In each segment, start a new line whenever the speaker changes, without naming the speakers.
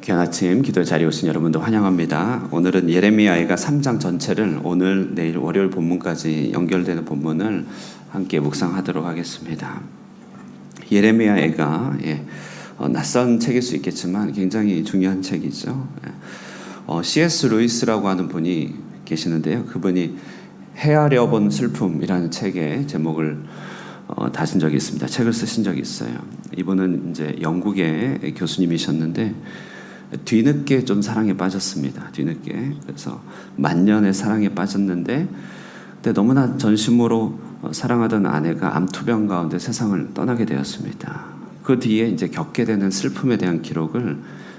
귀한 아침 기도의 자리에 오신 여러분도 환영합니다. 오늘은 예레미야가 3장 전체를 오늘 내일 월요일 본문까지 연결되는 본문을 함께 묵상하도록 하겠습니다. 예레미야가 낯선 책일 수 있겠지만 굉장히 중요한 책이죠. C.S. 루이스라고 하는 분이 계시는데요. 그분이 헤아려 본 슬픔이라는 책의 제목을 다신 적이 있습니다. 책을 쓰신 적이 있어요. 이분은 이제 영국의 교수님이셨는데 뒤늦게 좀 사랑에 빠졌습니다. 뒤늦게. 그래서 만년의 사랑에 빠졌는데 근데 너무나 전심으로 사랑하던 아내가 암투병 가운데 세상을 떠나게 되었습니다. 그 뒤에 이제 겪게 되는 슬픔에 대한 기록을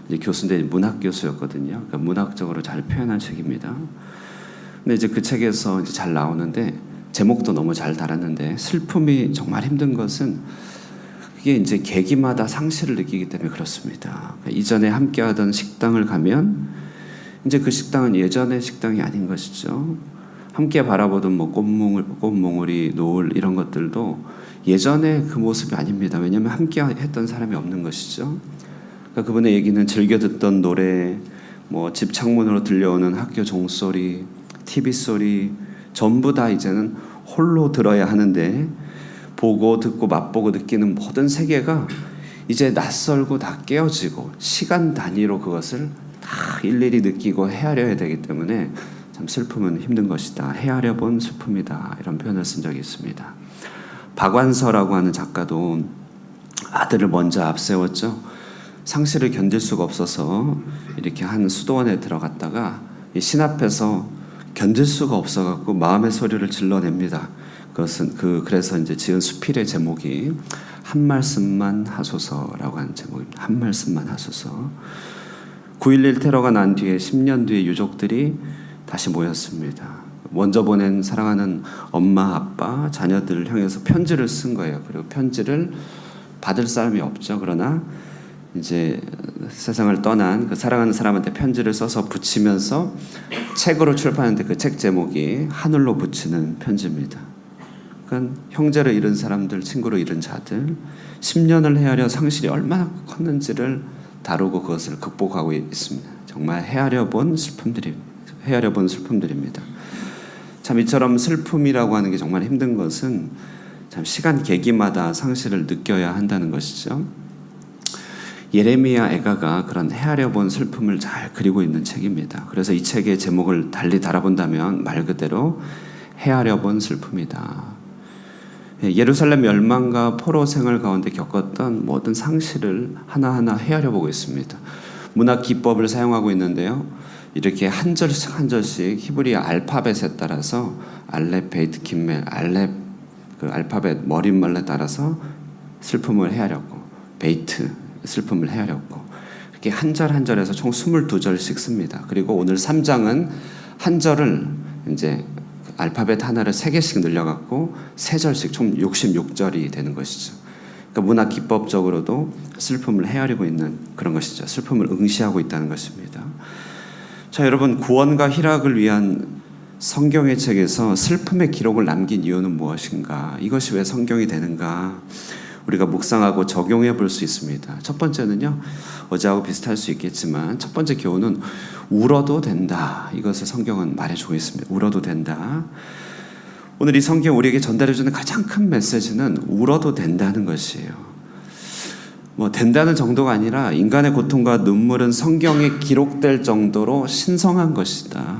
이제 교수인데 문학 교수였거든요. 그러니까 문학적으로 잘 표현한 책입니다. 근데 이제 그 책에서 이제 잘 나오는데 제목도 너무 잘 달았는데 슬픔이 정말 힘든 것은 그게 이제 계기마다 상실을 느끼기 때문에 그렇습니다. 그러니까 이전에 함께하던 식당을 가면 이제 그 식당은 예전의 식당이 아닌 것이죠. 함께 바라보던 뭐 꽃몽우리, 노을 이런 것들도 예전의 그 모습이 아닙니다. 왜냐하면 함께 했던 사람이 없는 것이죠. 그러니까 그분의 얘기는 즐겨 듣던 노래, 뭐 집 창문으로 들려오는 학교 종소리, TV 소리 전부 다 이제는 홀로 들어야 하는데 보고 듣고 맛보고 느끼는 모든 세계가 이제 낯설고 다 깨어지고 시간 단위로 그것을 다 일일이 느끼고 헤아려야 되기 때문에 참 슬픔은 힘든 것이다. 헤아려 본 슬픔이다. 이런 표현을 쓴 적이 있습니다. 박완서라고 하는 작가도 아들을 먼저 앞세웠죠. 상실을 견딜 수가 없어서 이렇게 한 수도원에 들어갔다가 신 앞에서 견딜 수가 없어갖고 마음의 소리를 질러냅니다. 그래서 이제 지은 수필의 제목이 한 말씀만 하소서라고 하는 제목입니다. 한 말씀만 하소서. 9.11 테러가 난 뒤에 10년 뒤에 유족들이 다시 모였습니다. 먼저 보낸 사랑하는 엄마, 아빠, 자녀들을 향해서 편지를 쓴 거예요. 그리고 편지를 받을 사람이 없죠. 그러나 이제 세상을 떠난 그 사랑하는 사람한테 편지를 써서 붙이면서 책으로 출판했는데 그 책 제목이 하늘로 붙이는 편지입니다. 그러니까 형제를 잃은 사람들, 친구를 잃은 자들 10년을 헤아려 상실이 얼마나 컸는지를 다루고 그것을 극복하고 있습니다. 정말 헤아려 본 슬픔들입니다. 참 이처럼 슬픔이라고 하는 게 정말 힘든 것은 참 시간 계기마다 상실을 느껴야 한다는 것이죠. 예레미야 애가가 그런 헤아려 본 슬픔을 잘 그리고 있는 책입니다. 그래서 이 책의 제목을 달리 달아본다면 말 그대로 헤아려 본 슬픔이다. 예루살렘 멸망과 포로 생활 가운데 겪었던 모든 상실을 하나하나 헤아려 보고 있습니다. 문학 기법을 사용하고 있는데요. 이렇게 한 절씩 한 절씩 히브리 알파벳에 따라서 알렙, 베이트, 김멜, 알렙 그 알파벳 머릿말에 따라서 슬픔을 헤아렸고 베이트 슬픔을 헤아렸고 이렇게 한 절 한 절에서 총 22절씩 씁니다. 그리고 오늘 3장은 한 절을 이제 알파벳 하나를 3개씩 늘려갖고 3절씩 총 66절이 되는 것이죠. 그러니까 문학 기법적으로도 슬픔을 헤아리고 있는 그런 것이죠. 슬픔을 응시하고 있다는 것입니다. 자, 여러분 구원과 희락을 위한 성경의 책에서 슬픔의 기록을 남긴 이유는 무엇인가? 이것이 왜 성경이 되는가? 우리가 묵상하고 적용해 볼 수 있습니다. 첫 번째는요. 어제하고 비슷할 수 있겠지만 첫 번째 교훈은 울어도 된다. 이것을 성경은 말해주고 있습니다. 울어도 된다. 오늘 이 성경 우리에게 전달해주는 가장 큰 메시지는 울어도 된다는 것이에요. 뭐 된다는 정도가 아니라 인간의 고통과 눈물은 성경에 기록될 정도로 신성한 것이다.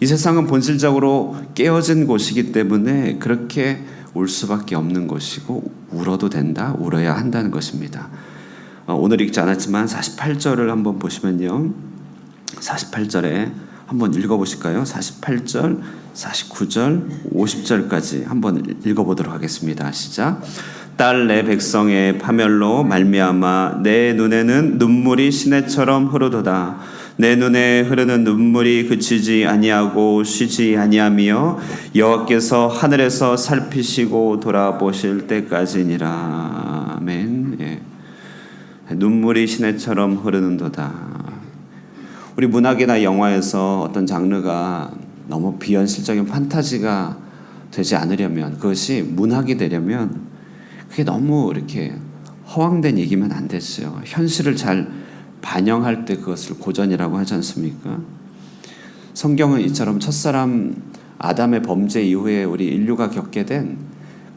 이 세상은 본질적으로 깨어진 곳이기 때문에 그렇게 울 수밖에 없는 것이고 울어도 된다, 울어야 한다는 것입니다. 오늘 읽지 않았지만 48절을 한번 보시면요. 48절에 한번 읽어보실까요? 48절, 49절, 50절까지 한번 읽어보도록 하겠습니다. 시작. 딸 내 백성의 파멸로 말미암아 내 눈에는 눈물이 시내처럼 흐르도다. 내 눈에 흐르는 눈물이 그치지 아니하고 쉬지 아니하며 여호와께서 하늘에서 살피시고 돌아보실 때까지니라. 아멘. 예. 눈물이 시내처럼 흐르는도다. 우리 문학이나 영화에서 어떤 장르가 너무 비현실적인 판타지가 되지 않으려면, 그것이 문학이 되려면 그게 너무 이렇게 허황된 얘기면 안 되죠. 현실을 잘 반영할 때 그것을 고전이라고 하지 않습니까? 성경은 이처럼 첫사람 아담의 범죄 이후에 우리 인류가 겪게 된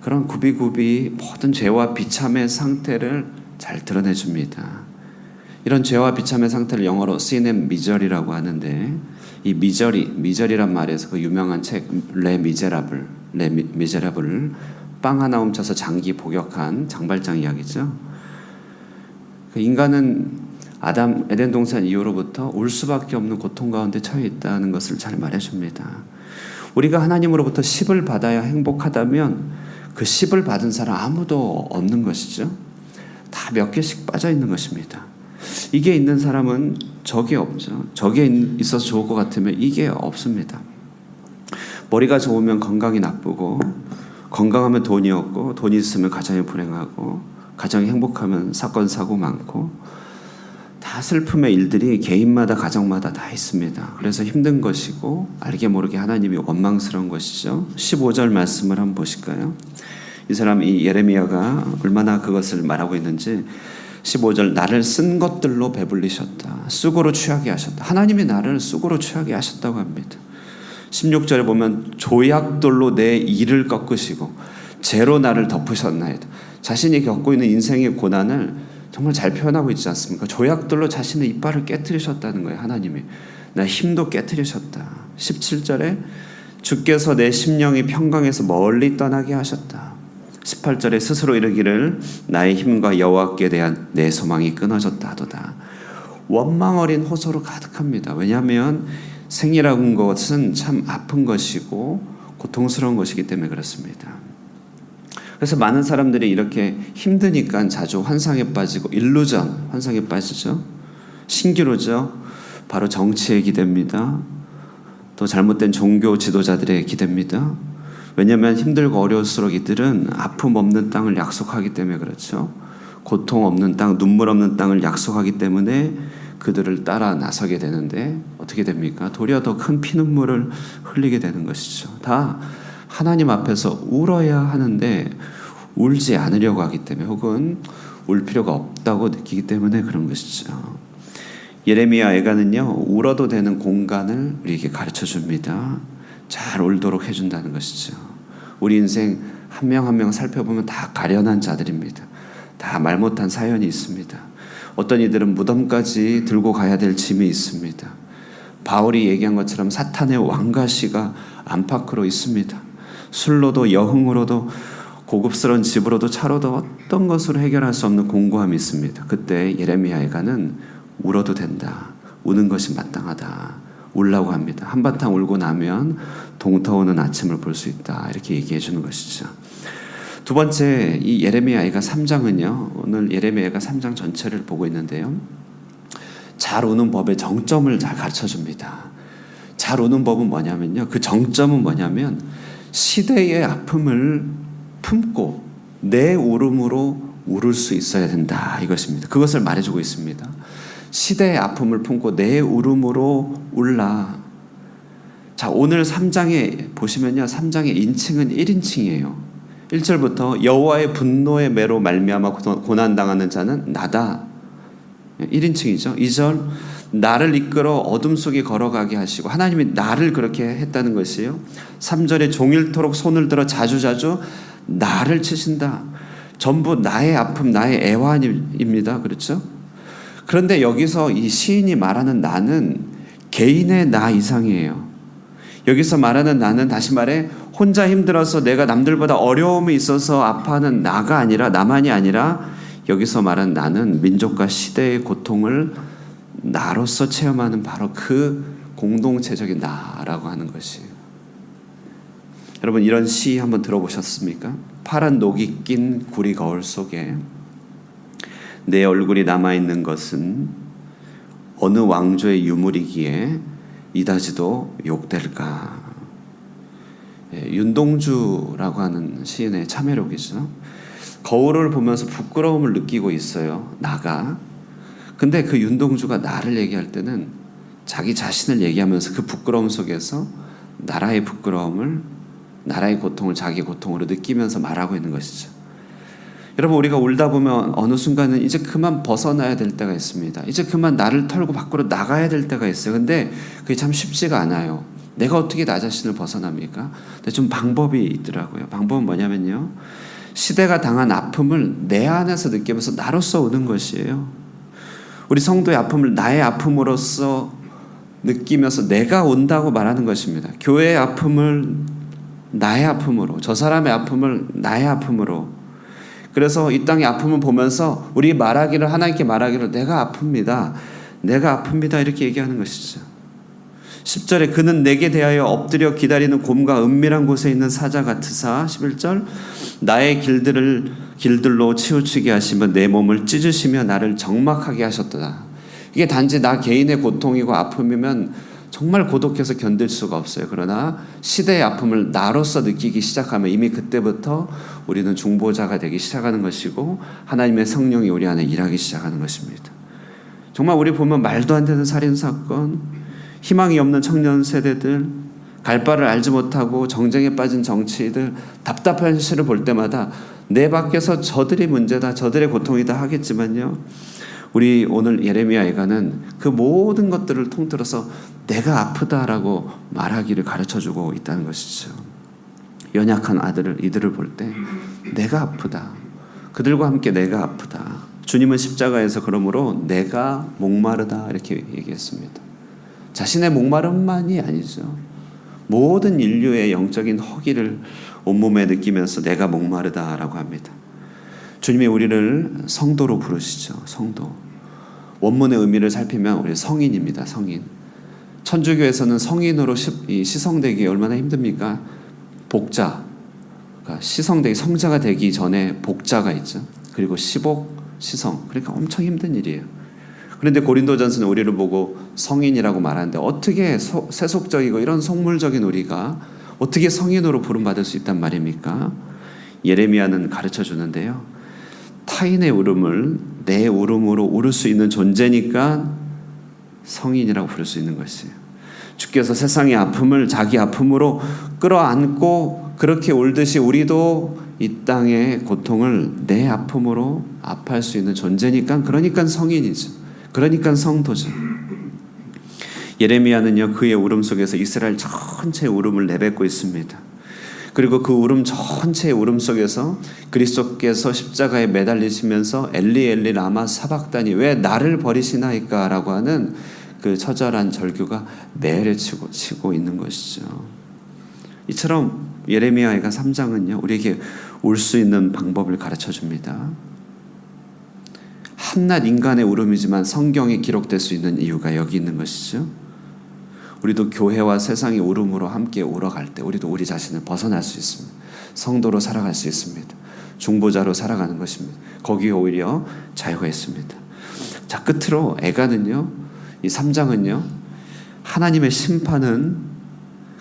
그런 굽이굽이 모든 죄와 비참의 상태를 잘 드러내줍니다. 이런 죄와 비참의 상태를 영어로 sin and misery라고 하는데, 이 미저리란 말에서 그 유명한 책 레 미제라블을 빵 하나 훔쳐서 장기 복역한 장발장 이야기죠. 그 인간은 아담 에덴 동산 이후로부터 울 수밖에 없는 고통 가운데 처해 있다는 것을 잘 말해줍니다. 우리가 하나님으로부터 십을 받아야 행복하다면 그 십을 받은 사람 아무도 없는 것이죠. 다 몇 개씩 빠져 있는 것입니다. 이게 있는 사람은 적이 없죠. 적에 있어서 좋을 것 같으면 이게 없습니다. 머리가 좋으면 건강이 나쁘고, 건강하면 돈이 없고, 돈이 있으면 가정이 불행하고, 가정이 행복하면 사건 사고 많고, 다 슬픔의 일들이 개인마다 가정마다 다 있습니다. 그래서 힘든 것이고 알게 모르게 하나님이 원망스러운 것이죠. 15절 말씀을 한번 보실까요? 이 사람 이 예레미야가 얼마나 그것을 말하고 있는지 15절 나를 쓴 것들로 배불리셨다. 쑥으로 취하게 하셨다. 하나님이 나를 쑥으로 취하게 하셨다고 합니다. 16절에 보면 조약돌로 내 이를 꺾으시고 재로 나를 덮으셨나이다. 자신이 겪고 있는 인생의 고난을 정말 잘 표현하고 있지 않습니까? 조약돌로 자신의 이빨을 깨트리셨다는 거예요. 하나님이 나 힘도 깨트리셨다. 17절에 주께서 내 심령이 평강에서 멀리 떠나게 하셨다. 18절에 스스로 이르기를 나의 힘과 여호와께 대한 내 소망이 끊어졌다 하도다. 원망 어린 호소로 가득합니다. 왜냐하면 생이라는 것은 참 아픈 것이고 고통스러운 것이기 때문에 그렇습니다. 그래서 많은 사람들이 이렇게 힘드니까 자주 환상에 빠지고 일루전, 환상에 빠지죠. 신기루죠. 바로 정치에 기댑니다. 또 잘못된 종교 지도자들의 기댑니다. 왜냐하면 힘들고 어려울수록 이들은 아픔 없는 땅을 약속하기 때문에 그렇죠. 고통 없는 땅, 눈물 없는 땅을 약속하기 때문에 그들을 따라 나서게 되는데 어떻게 됩니까? 도리어 더 큰 피눈물을 흘리게 되는 것이죠. 다 하나님 앞에서 울어야 하는데 울지 않으려고 하기 때문에 혹은 울 필요가 없다고 느끼기 때문에 그런 것이죠. 예레미야 애가는요, 울어도 되는 공간을 우리에게 가르쳐 줍니다. 잘 울도록 해준다는 것이죠. 우리 인생 한 명 한 명 살펴보면 다 가련한 자들입니다. 다 말 못한 사연이 있습니다. 어떤 이들은 무덤까지 들고 가야 될 짐이 있습니다. 바울이 얘기한 것처럼 사탄의 왕가시가 안팎으로 있습니다. 술로도 여흥으로도 고급스러운 집으로도 차로도 어떤 것으로 해결할 수 없는 공고함이 있습니다. 그때 예레미야 애가는 울어도 된다. 우는 것이 마땅하다. 울라고 합니다. 한바탕 울고 나면 동터오는 아침을 볼 수 있다. 이렇게 얘기해 주는 것이죠. 두 번째, 이 예레미야 애가 3장은요. 오늘 예레미야 애가 3장 전체를 보고 있는데요. 잘 우는 법의 정점을 잘 가르쳐 줍니다. 잘 우는 법은 뭐냐면요. 그 정점은 뭐냐면 시대의 아픔을 품고 내 울음으로 울을 수 있어야 된다. 이것입니다. 그것을 말해주고 있습니다. 시대의 아픔을 품고 내 울음으로 울라. 자, 오늘 3장에 보시면요. 3장의 인칭은 1인칭이에요. 1절부터 여호와의 분노의 매로 말미암아 고난당하는 자는 나다. 1인칭이죠. 2절 나를 이끌어 어둠 속에 걸어가게 하시고 하나님이 나를 그렇게 했다는 것이에요. 3절에 종일토록 손을 들어 자주자주 나를 치신다. 전부 나의 아픔, 나의 애환입니다. 그렇죠? 그런데 여기서 이 시인이 말하는 나는 개인의 나 이상이에요. 여기서 말하는 나는 다시 말해 혼자 힘들어서 내가 남들보다 어려움이 있어서 아파하는 나가 아니라 나만이 아니라 여기서 말하는 나는 민족과 시대의 고통을 나로서 체험하는 바로 그 공동체적인 나라고 하는 것이에요. 여러분 이런 시 한번 들어보셨습니까? 파란 녹이 낀 구리 거울 속에 내 얼굴이 남아있는 것은 어느 왕조의 유물이기에 이다지도 욕될까. 윤동주라고 하는 시인의 참회록이죠. 거울을 보면서 부끄러움을 느끼고 있어요. 나가. 근데 그 윤동주가 나를 얘기할 때는 자기 자신을 얘기하면서 그 부끄러움 속에서 나라의 부끄러움을 나라의 고통을 자기 고통으로 느끼면서 말하고 있는 것이죠. 여러분, 우리가 울다 보면 어느 순간은 이제 그만 벗어나야 될 때가 있습니다. 이제 그만 나를 털고 밖으로 나가야 될 때가 있어요. 근데 그게 참 쉽지가 않아요. 내가 어떻게 나 자신을 벗어납니까? 근데 좀 방법이 있더라고요. 방법은 뭐냐면요, 시대가 당한 아픔을 내 안에서 느끼면서 나로서 우는 것이에요. 우리 성도의 아픔을 나의 아픔으로서 느끼면서 내가 온다고 말하는 것입니다. 교회의 아픔을 나의 아픔으로, 저 사람의 아픔을 나의 아픔으로. 그래서 이 땅의 아픔을 보면서 우리 말하기를, 하나님께 말하기를, 내가 아픕니다, 내가 아픕니다, 이렇게 얘기하는 것이죠. 10절에 그는 내게 대하여 엎드려 기다리는 곰과 은밀한 곳에 있는 사자 같으사, 11절 나의 길들로 치우치게 하시며 내 몸을 찢으시며 나를 적막하게 하셨도다. 이게 단지 나 개인의 고통이고 아픔이면 정말 고독해서 견딜 수가 없어요. 그러나 시대의 아픔을 나로서 느끼기 시작하면 이미 그때부터 우리는 중보자가 되기 시작하는 것이고 하나님의 성령이 우리 안에 일하기 시작하는 것입니다. 정말 우리 보면 말도 안 되는 살인사건, 희망이 없는 청년 세대들, 갈 바를 알지 못하고 정쟁에 빠진 정치인들, 답답한 현실을 볼 때마다 내 밖에서 저들이 문제다, 저들의 고통이다 하겠지만요, 우리 오늘 예레미야 애가는 그 모든 것들을 통틀어서 내가 아프다라고 말하기를 가르쳐주고 있다는 것이죠. 연약한 이들을 볼 때 내가 아프다, 그들과 함께 내가 아프다. 주님은 십자가에서 그러므로 내가 목마르다 이렇게 얘기했습니다. 자신의 목마름만이 아니죠. 모든 인류의 영적인 허기를 온몸에 느끼면서 내가 목마르다라고 합니다. 주님이 우리를 성도로 부르시죠. 성도. 원문의 의미를 살피면 우리 성인입니다. 성인. 천주교에서는 성인으로 시성되기 얼마나 힘듭니까? 복자. 그러니까 시성되기, 성자가 되기 전에 복자가 있죠. 그리고 시복, 시성. 그러니까 엄청 힘든 일이에요. 그런데 고린도전서는 우리를 보고 성인이라고 말하는데 어떻게 세속적이고 이런 속물적인 우리가 어떻게 성인으로 부름받을 수 있단 말입니까? 예레미야는 가르쳐 주는데요, 타인의 울음을 내 울음으로 울을 수 있는 존재니까 성인이라고 부를 수 있는 것이에요. 주께서 세상의 아픔을 자기 아픔으로 끌어안고 그렇게 울듯이 우리도 이 땅의 고통을 내 아픔으로 아파할 수 있는 존재니까, 그러니까 성인이죠. 그러니까 성도죠. 예레미야는요, 그의 울음 속에서 이스라엘 전체의 울음을 내뱉고 있습니다. 그리고 그 울음 전체의 울음 속에서 그리스도께서 십자가에 매달리시면서 엘리 엘리 라마 사박다니 왜 나를 버리시나이까 라고 하는 그 처절한 절규가 매를 치고 있는 것이죠. 이처럼 예레미야가 3장은요, 우리에게 울 수 있는 방법을 가르쳐 줍니다. 한낱 인간의 울음이지만 성경에 기록될 수 있는 이유가 여기 있는 것이죠. 우리도 교회와 세상의 울음으로 함께 울어갈 때 우리도 우리 자신을 벗어날 수 있습니다. 성도로 살아갈 수 있습니다. 중보자로 살아가는 것입니다. 거기에 오히려 자유가 있습니다. 자, 끝으로 애가는요, 이 3장은요, 하나님의 심판은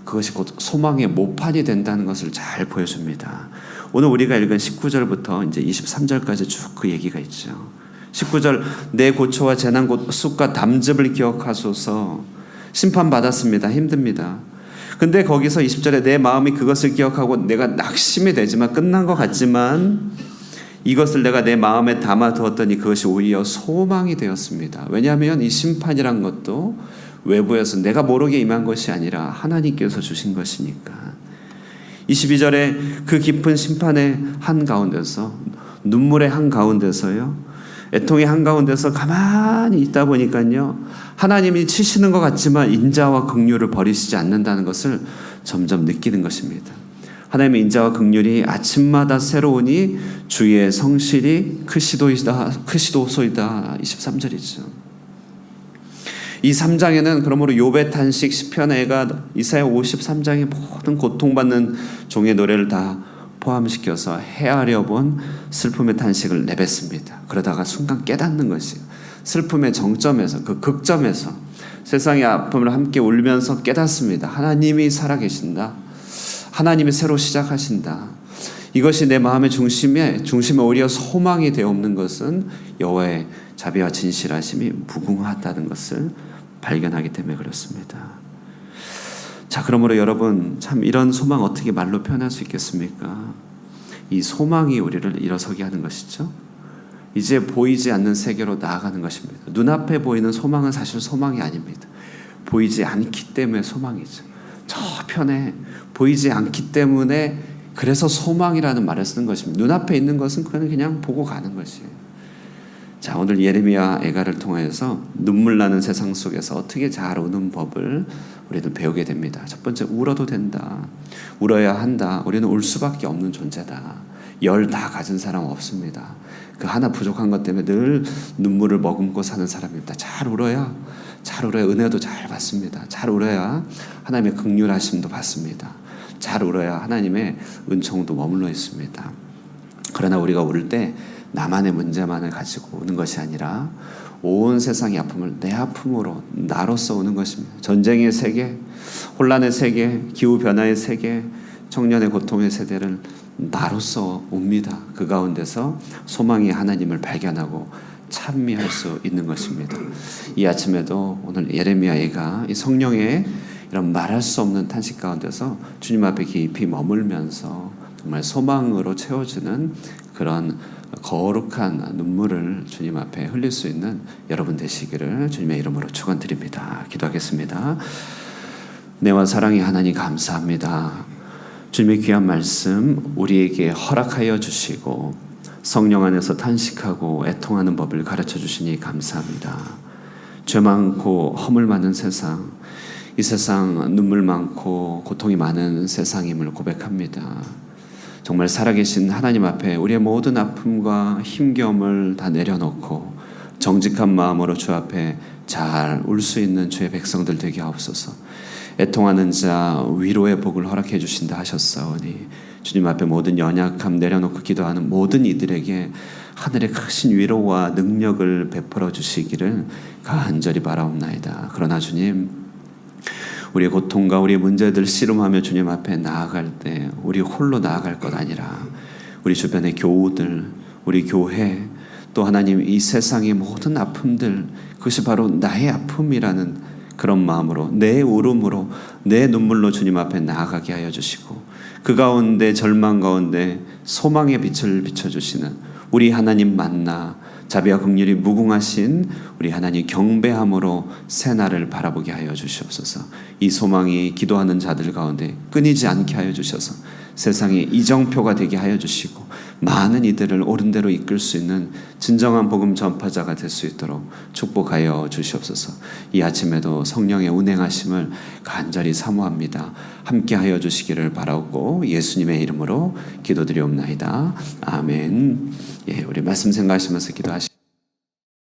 그것이 곧 소망의 모판이 된다는 것을 잘 보여줍니다. 오늘 우리가 읽은 19절부터 이제 23절까지 쭉 그 얘기가 있죠. 19절 내 고초와 재난 숫과 담즙을 기억하소서. 심판받았습니다. 힘듭니다. 근데 거기서 20절에 내 마음이 그것을 기억하고 내가 낙심이 되지만 끝난 것 같지만 이것을 내가 내 마음에 담아두었더니 그것이 오히려 소망이 되었습니다. 왜냐하면 이 심판이란 것도 외부에서 내가 모르게 임한 것이 아니라 하나님께서 주신 것이니까. 22절에 그 깊은 심판의 한가운데서, 눈물의 한가운데서요, 애통의 한가운데서 가만히 있다 보니까요, 하나님이 치시는 것 같지만 인자와 긍휼을 버리시지 않는다는 것을 점점 느끼는 것입니다. 하나님의 인자와 긍휼이 아침마다 새로우니 주의 성실이 크시도소이다 23절이죠. 이 3장에는 그러므로 욥의 탄식, 시편의 애가, 이사야 53장의 모든 고통받는 종의 노래를 다 포함시켜서 헤아려 본 슬픔의 탄식을 내뱉습니다. 그러다가 순간 깨닫는 것이에요. 슬픔의 정점에서, 그 극점에서 세상의 아픔을 함께 울면서 깨닫습니다. 하나님이 살아계신다. 하나님이 새로 시작하신다. 이것이 내 마음의 중심에 오히려 소망이 되어없는 것은 여호와의 자비와 진실하심이 무궁하다는 것을 발견하기 때문에 그렇습니다. 자, 그러므로 여러분, 참 이런 소망 어떻게 말로 표현할 수 있겠습니까? 이 소망이 우리를 일어서게 하는 것이죠. 이제 보이지 않는 세계로 나아가는 것입니다. 눈앞에 보이는 소망은 사실 소망이 아닙니다. 보이지 않기 때문에 소망이죠. 저편에 보이지 않기 때문에 그래서 소망이라는 말을 쓰는 것입니다. 눈앞에 있는 것은 그냥 보고 가는 것이에요. 자, 오늘 예레미야 애가를 통해서 눈물 나는 세상 속에서 어떻게 잘 우는 법을 우리는 배우게 됩니다. 첫 번째, 울어도 된다. 울어야 한다. 우리는 울 수밖에 없는 존재다. 열 다 가진 사람 없습니다. 그 하나 부족한 것 때문에 늘 눈물을 머금고 사는 사람입니다. 잘 울어야 은혜도 잘 받습니다. 잘 울어야 하나님의 긍휼하심도 받습니다. 잘 울어야 하나님의 은총도 머물러 있습니다. 그러나 우리가 울 때 나만의 문제만을 가지고 우는 것이 아니라 온 세상의 아픔을 내 아픔으로 나로서 우는 것입니다. 전쟁의 세계, 혼란의 세계, 기후변화의 세계, 청년의 고통의 세대를 나로서 웁니다. 그 가운데서 소망의 하나님을 발견하고 찬미할 수 있는 것입니다. 이 아침에도 오늘 예레미야가 이 성령의 이런 말할 수 없는 탄식 가운데서 주님 앞에 깊이 머물면서 정말 소망으로 채워지는 그런 거룩한 눈물을 주님 앞에 흘릴 수 있는 여러분 되시기를 주님의 이름으로 축원드립니다. 기도하겠습니다. 은혜와 사랑의 하나님 감사합니다. 주님의 귀한 말씀 우리에게 허락하여 주시고 성령 안에서 탄식하고 애통하는 법을 가르쳐 주시니 감사합니다. 죄 많고 허물 많은 세상, 이 세상 눈물 많고 고통이 많은 세상임을 고백합니다. 정말 살아계신 하나님 앞에 우리의 모든 아픔과 힘겨움을 다 내려놓고 정직한 마음으로 주 앞에 잘 울 수 있는 주의 백성들 되게 하옵소서. 애통하는 자 위로의 복을 허락해 주신다 하셨사오니 주님 앞에 모든 연약함 내려놓고 기도하는 모든 이들에게 하늘의 크신 위로와 능력을 베풀어 주시기를 간절히 바라옵나이다. 그러나 주님, 우리의 고통과 우리의 문제들 씨름하며 주님 앞에 나아갈 때 우리 홀로 나아갈 것 아니라 우리 주변의 교우들, 우리 교회, 또 하나님 이 세상의 모든 아픔들, 그것이 바로 나의 아픔이라는 그런 마음으로 내 울음으로 내 눈물로 주님 앞에 나아가게 하여 주시고 그 가운데 절망 가운데 소망의 빛을 비춰주시는 우리 하나님 만나 자비와 긍휼이 무궁하신 우리 하나님 경배함으로 새날을 바라보게 하여 주시옵소서. 이 소망이 기도하는 자들 가운데 끊이지 않게 하여 주셔서 세상의 이정표가 되게 하여 주시고 많은 이들을 옳은 대로 이끌 수 있는 진정한 복음 전파자가 될 수 있도록 축복하여 주시옵소서. 이 아침에도 성령의 운행하심을 간절히 사모합니다. 함께 하여 주시기를 바라고 예수님의 이름으로 기도드리옵나이다. 아멘. 예, 우리 말씀 생각하시면서 기도하시기